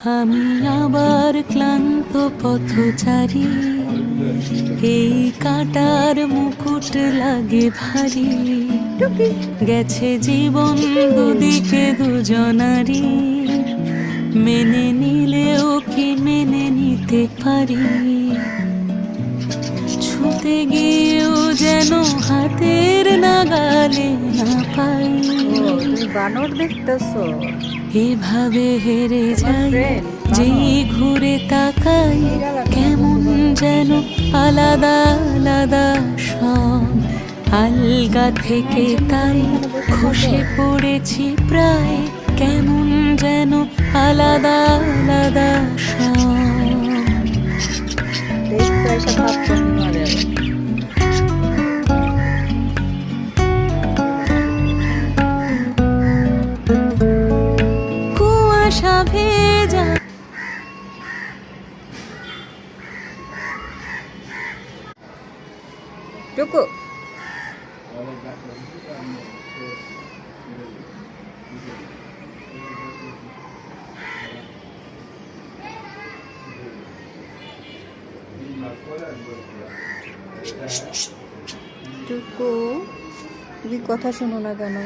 আমি আবার ক্লান্ত পথচারী, এই কাঁটার মুকুট লাগে ভারী। গেছে জীবন দুদিকে দুজনারই, মেনে নিলেও কি মেনে নিতে পারি? ছুতে গিয়েও যেন হাতের নাগালে না পাই। বানর দেখতেছো? এভাবে হেরে যাই, যেই ঘুরে তাকাই কেমন যেন আলাদা আলাদা সব। আলগা থেকে তাই খসে পড়েছি প্রায়, কেমন যেন আলাদা আলাদা সব। দেখতে এসে ভাবছো মারে কুয়াশা ভেজা টুকু টুকু, তুমি কথা শোনো না কেন?